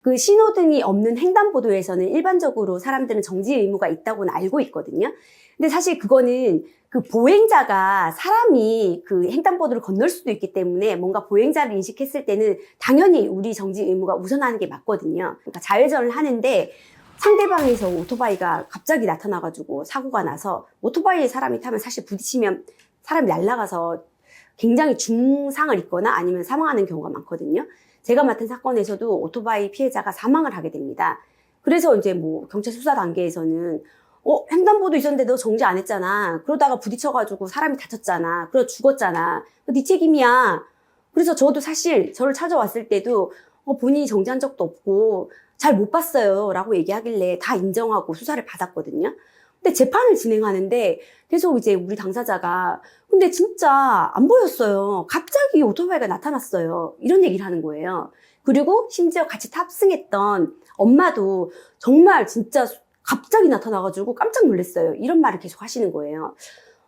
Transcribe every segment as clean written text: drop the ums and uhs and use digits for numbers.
그 신호등이 없는 횡단보도에서는 일반적으로 사람들은 정지 의무가 있다고는 알고 있거든요. 근데 사실 그거는 그 보행자가 사람이 그 횡단보도를 건널 수도 있기 때문에 뭔가 보행자를 인식했을 때는 당연히 우리 정지 의무가 우선하는 게 맞거든요. 그러니까 좌회전을 하는데 상대방에서 오토바이가 갑자기 나타나가지고 사고가 나서 오토바이에 사람이 타면 사실 부딪히면 사람이 날아가서 굉장히 중상을 입거나 아니면 사망하는 경우가 많거든요. 제가 맡은 사건에서도 오토바이 피해자가 사망을 하게 됩니다. 그래서 이제 뭐 경찰 수사 단계에서는 횡단보도 있었는데 너 정지 안 했잖아. 그러다가 부딪혀가지고 사람이 다쳤잖아. 그래서 죽었잖아. 네 책임이야. 그래서 저도 사실 저를 찾아왔을 때도 본인이 정지한 적도 없고 잘 못 봤어요 라고 얘기하길래 다 인정하고 수사를 받았거든요. 근데 재판을 진행하는데 계속 이제 우리 당사자가 근데 진짜 안 보였어요. 갑자기 오토바이가 나타났어요. 이런 얘기를 하는 거예요. 그리고 심지어 같이 탑승했던 엄마도 정말 진짜 갑자기 나타나가지고 깜짝 놀랐어요. 이런 말을 계속 하시는 거예요.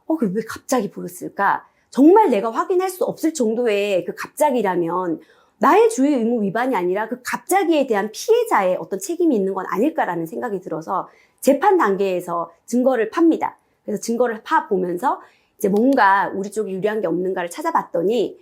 왜 갑자기 보였을까? 정말 내가 확인할 수 없을 정도의 그 갑자기라면 나의 주의 의무 위반이 아니라 그 갑자기에 대한 피해자의 어떤 책임이 있는 건 아닐까라는 생각이 들어서 재판 단계에서 증거를 팝니다. 그래서 증거를 파보면서 이제 뭔가 우리 쪽에 유리한 게 없는가를 찾아봤더니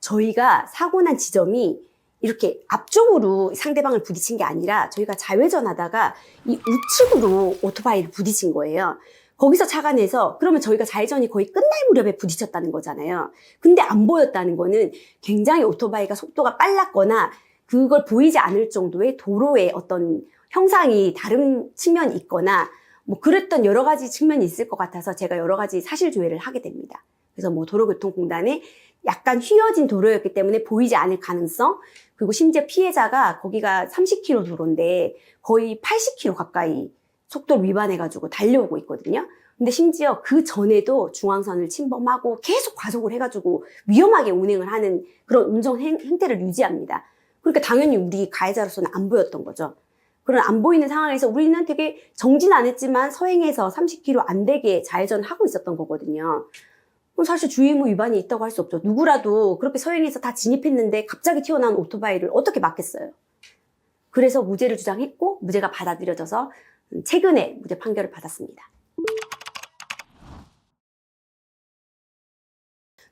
저희가 사고 난 지점이 이렇게 앞쪽으로 상대방을 부딪힌 게 아니라 저희가 좌회전하다가 이 우측으로 오토바이를 부딪힌 거예요. 거기서 차가 내서 그러면 저희가 좌회전이 거의 끝날 무렵에 부딪혔다는 거잖아요. 근데 안 보였다는 거는 굉장히 오토바이가 속도가 빨랐거나 그걸 보이지 않을 정도의 도로의 어떤 형상이 다른 측면이 있거나 뭐 그랬던 여러 가지 측면이 있을 것 같아서 제가 여러 가지 사실 조회를 하게 됩니다. 그래서 뭐 도로교통공단에 약간 휘어진 도로였기 때문에 보이지 않을 가능성, 그리고 심지어 피해자가 거기가 30km 도로인데 거의 80km 가까이 속도를 위반해가지고 달려오고 있거든요. 근데 심지어 그 전에도 중앙선을 침범하고 계속 과속을 해가지고 위험하게 운행을 하는 그런 운전 행태를 유지합니다. 그러니까 당연히 우리 가해자로서는 안 보였던 거죠. 그런 안 보이는 상황에서 우리는 되게 정진 안 했지만 서행해서 30km 안 되게 좌회전하고 있었던 거거든요. 사실 주의의무 위반이 있다고 할 수 없죠. 누구라도 그렇게 서행해서 다 진입했는데 갑자기 튀어나온 오토바이를 어떻게 막겠어요. 그래서 무죄를 주장했고 무죄가 받아들여져서 최근에 무죄 판결을 받았습니다.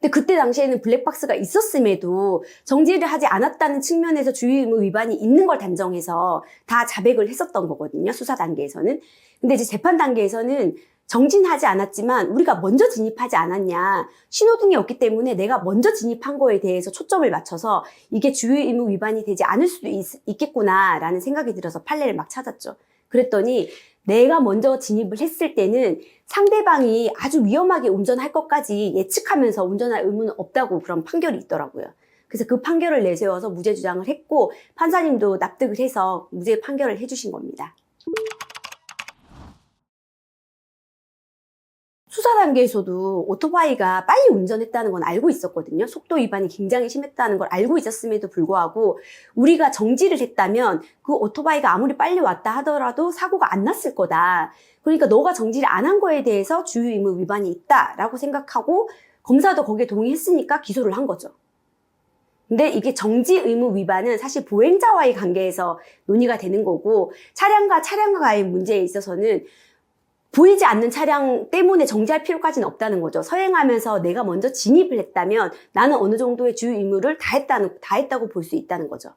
근데 그때 당시에는 블랙박스가 있었음에도 정지를 하지 않았다는 측면에서 주의의무 위반이 있는 걸 단정해서 다 자백을 했었던 거거든요. 수사 단계에서는. 근데 이제 재판 단계에서는 정진하지 않았지만 우리가 먼저 진입하지 않았냐. 신호등이 없기 때문에 내가 먼저 진입한 거에 대해서 초점을 맞춰서 이게 주의의무 위반이 되지 않을 수도 있겠구나라는 생각이 들어서 판례를 막 찾았죠. 그랬더니 내가 먼저 진입을 했을 때는 상대방이 아주 위험하게 운전할 것까지 예측하면서 운전할 의무는 없다고 그런 판결이 있더라고요. 그래서 그 판결을 내세워서 무죄 주장을 했고 판사님도 납득을 해서 무죄 판결을 해주신 겁니다. 수사 단계에서도 오토바이가 빨리 운전했다는 건 알고 있었거든요. 속도 위반이 굉장히 심했다는 걸 알고 있었음에도 불구하고 우리가 정지를 했다면 그 오토바이가 아무리 빨리 왔다 하더라도 사고가 안 났을 거다. 그러니까 너가 정지를 안 한 거에 대해서 주의의무 위반이 있다라고 생각하고 검사도 거기에 동의했으니까 기소를 한 거죠. 근데 이게 정지 의무 위반은 사실 보행자와의 관계에서 논의가 되는 거고 차량과의 문제에 있어서는 보이지 않는 차량 때문에 정지할 필요까지는 없다는 거죠. 서행하면서 내가 먼저 진입을 했다면 나는 어느 정도의 주의 의무를 다 했다고 볼 수 있다는 거죠.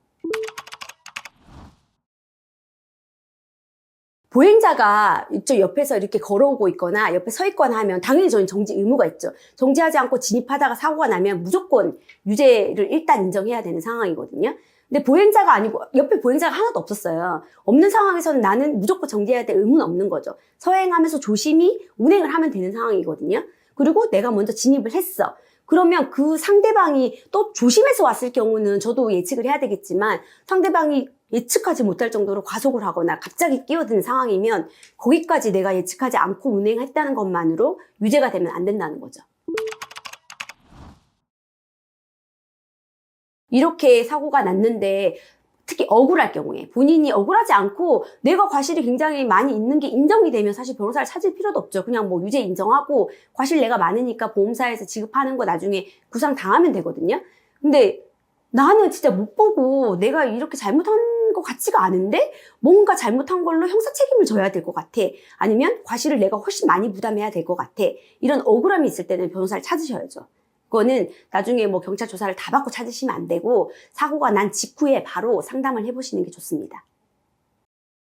보행자가 이쪽 옆에서 이렇게 걸어오고 있거나 옆에 서 있거나 하면 당연히 저는 정지 의무가 있죠. 정지하지 않고 진입하다가 사고가 나면 무조건 유죄를 일단 인정해야 되는 상황이거든요. 근데 보행자가 아니고 옆에 보행자가 하나도 없었어요. 없는 상황에서는 나는 무조건 정지해야 될 의무는 없는 거죠. 서행하면서 조심히 운행을 하면 되는 상황이거든요. 그리고 내가 먼저 진입을 했어. 그러면 그 상대방이 또 조심해서 왔을 경우는 저도 예측을 해야 되겠지만 상대방이 예측하지 못할 정도로 과속을 하거나 갑자기 끼어드는 상황이면 거기까지 내가 예측하지 않고 운행했다는 것만으로 유죄가 되면 안 된다는 거죠. 이렇게 사고가 났는데 특히 억울할 경우에 본인이 억울하지 않고 내가 과실이 굉장히 많이 있는 게 인정이 되면 사실 변호사를 찾을 필요도 없죠. 그냥 뭐 유죄 인정하고 과실 내가 많으니까 보험사에서 지급하는 거 나중에 구상 당하면 되거든요. 근데 나는 진짜 못 보고 내가 이렇게 잘못한 잘못한 것 같지가 않은데 뭔가 잘못한 걸로 형사 책임을 져야 될 것 같아. 아니면 과실을 내가 훨씬 많이 부담해야 될 것 같아. 이런 억울함이 있을 때는 변호사를 찾으셔야죠. 그거는 나중에 뭐 경찰 조사를 다 받고 찾으시면 안 되고 사고가 난 직후에 바로 상담을 해보시는 게 좋습니다.